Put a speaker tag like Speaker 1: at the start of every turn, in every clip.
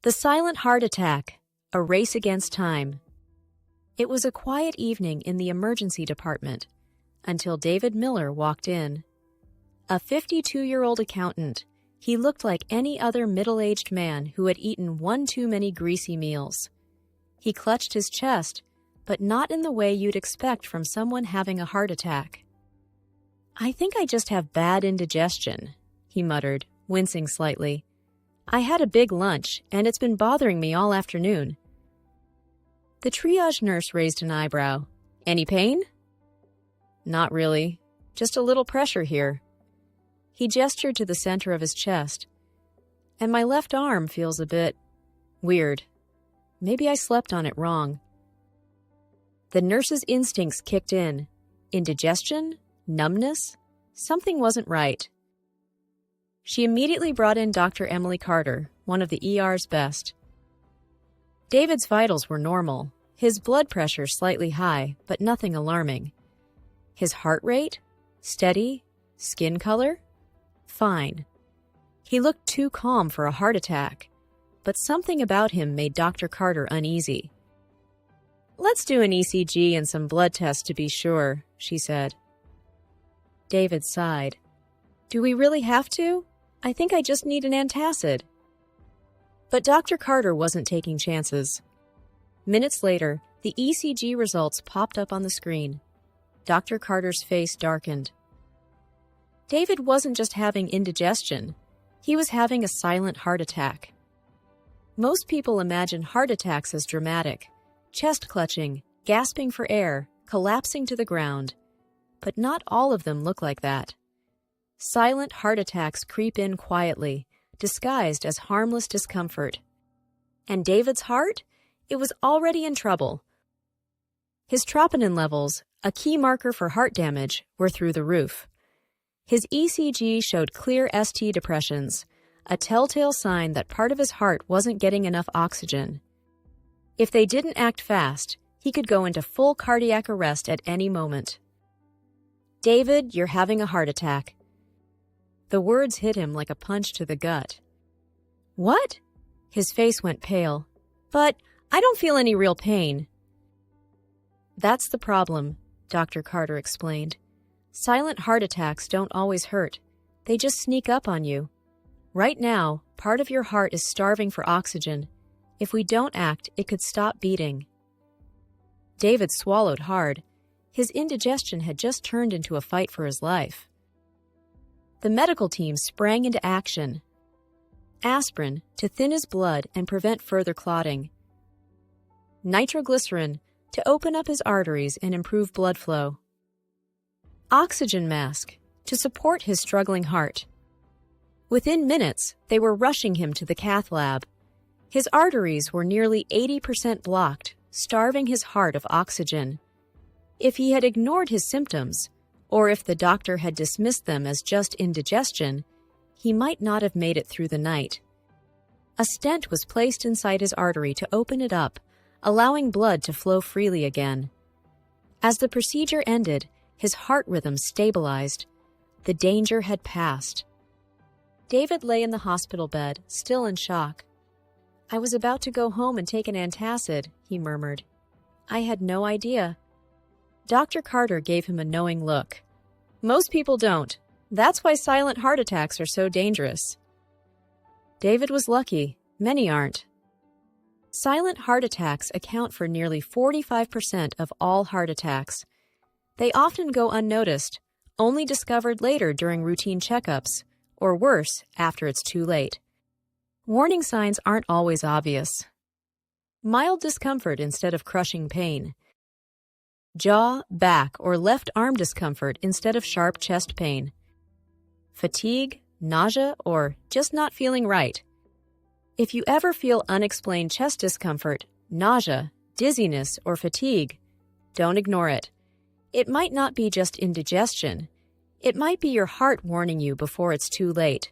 Speaker 1: The Silent Heart Attack, a Race Against Time. It was a quiet evening in the emergency department until David Miller walked in. A 52-year-old accountant, he looked like any other middle-aged man who had eaten one too many greasy meals. He clutched his chest, but not in the way you'd expect from someone having a heart attack. "I think I just have bad indigestion," he muttered, wincing slightly. "I had a big lunch, and it's been bothering me all afternoon." The triage nurse raised an eyebrow. "Any pain?" "Not really. Just a little pressure here." He gestured to the center of his chest. "And my left arm feels a bit weird. Maybe I slept on it wrong." The nurse's instincts kicked in. Indigestion? Numbness? Something wasn't right. She immediately brought in Dr. Emily Carter, one of the ER's best. David's vitals were normal, his blood pressure slightly high, but nothing alarming. His heart rate? Steady. Skin color? Fine. He looked too calm for a heart attack, but something about him made Dr. Carter uneasy. "Let's do an ECG and some blood tests to be sure," she said. David sighed. "Do we really have to? I think I just need an antacid." But Dr. Carter wasn't taking chances. Minutes later, the ECG results popped up on the screen. Dr. Carter's face darkened. David wasn't just having indigestion. He was having a silent heart attack. Most people imagine heart attacks as dramatic, chest clutching, gasping for air, collapsing to the ground. But not all of them look like that. Silent heart attacks creep in quietly, disguised as harmless discomfort. And David's heart? It was already in trouble. His troponin levels, a key marker for heart damage, were through the roof. His ECG showed clear ST depressions, a telltale sign that part of his heart wasn't getting enough oxygen. If they didn't act fast, he could go into full cardiac arrest at any moment. "David, you're having a heart attack." The words hit him like a punch to the gut. "What?" His face went pale. "But I don't feel any real pain." "That's the problem," Dr. Carter explained. "Silent heart attacks don't always hurt. They just sneak up on you. Right now, part of your heart is starving for oxygen. If we don't act, it could stop beating." David swallowed hard. His indigestion had just turned into a fight for his life. The medical team sprang into action. Aspirin to thin his blood and prevent further clotting. Nitroglycerin to open up his arteries and improve blood flow. Oxygen mask to support his struggling heart. Within minutes, they were rushing him to the cath lab. His arteries were nearly 80% blocked, starving his heart of oxygen. If he had ignored his symptoms, or if the doctor had dismissed them as just indigestion, he might not have made it through the night. A stent was placed inside his artery to open it up, allowing blood to flow freely again. As the procedure ended, his heart rhythm stabilized. The danger had passed. David lay in the hospital bed, still in shock. "I was about to go home and take an antacid," he murmured. "I had no idea." Dr. Carter gave him a knowing look. "Most people don't. That's why silent heart attacks are so dangerous." David was lucky. Many aren't. Silent heart attacks account for nearly 45% of all heart attacks. They often go unnoticed, only discovered later during routine checkups, or worse, after it's too late. Warning signs aren't always obvious. Mild discomfort instead of crushing pain. Jaw, back, or left arm discomfort instead of sharp chest pain. Fatigue, nausea, or just not feeling right. If you ever feel unexplained chest discomfort, nausea, dizziness, or fatigue, don't ignore it. It might not be just indigestion. It might be your heart warning you before it's too late.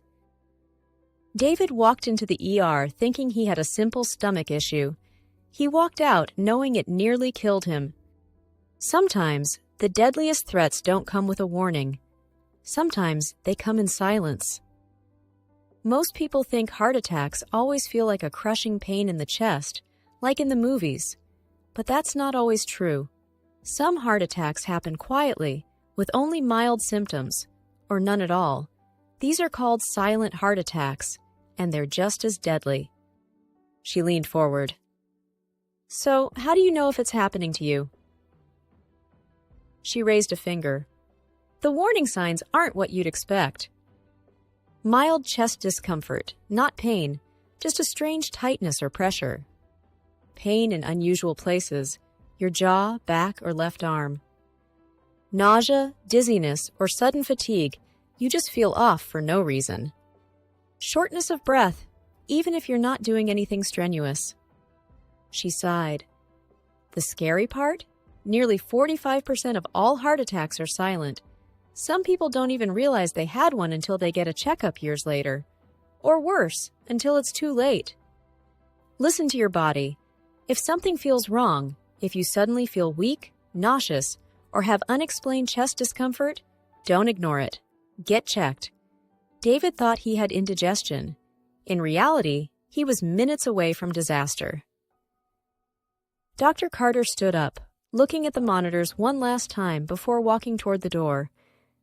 Speaker 1: David walked into the ER thinking he had a simple stomach issue. He walked out knowing it nearly killed him. Sometimes, the deadliest threats don't come with a warning. Sometimes, they come in silence. Most people think heart attacks always feel like a crushing pain in the chest, like in the movies. But that's not always true. Some heart attacks happen quietly, with only mild symptoms, or none at all. These are called silent heart attacks, and they're just as deadly. She leaned forward. So, how do you know if it's happening to you? She raised a finger. The warning signs aren't what you'd expect. Mild chest discomfort, not pain, just a strange tightness or pressure. Pain in unusual places, your jaw, back, or left arm. Nausea, dizziness, or sudden fatigue, you just feel off for no reason. Shortness of breath, even if you're not doing anything strenuous. She sighed. The scary part? Nearly 45% of all heart attacks are silent. Some people don't even realize they had one until they get a checkup years later. Or worse, until it's too late. Listen to your body. If something feels wrong, if you suddenly feel weak, nauseous, or have unexplained chest discomfort, don't ignore it. Get checked. David thought he had indigestion. In reality, he was minutes away from disaster. Dr. Carter stood up, looking at the monitors one last time before walking toward the door.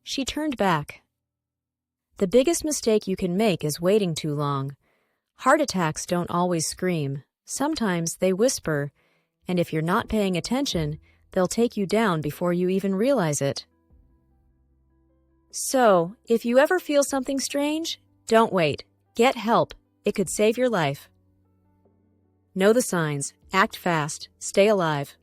Speaker 1: She turned back. The biggest mistake you can make is waiting too long. Heart attacks don't always scream. Sometimes they whisper, and if you're not paying attention, they'll take you down before you even realize it. So, if you ever feel something strange, don't wait. Get help. It could save your life. Know the signs. Act fast. Stay alive.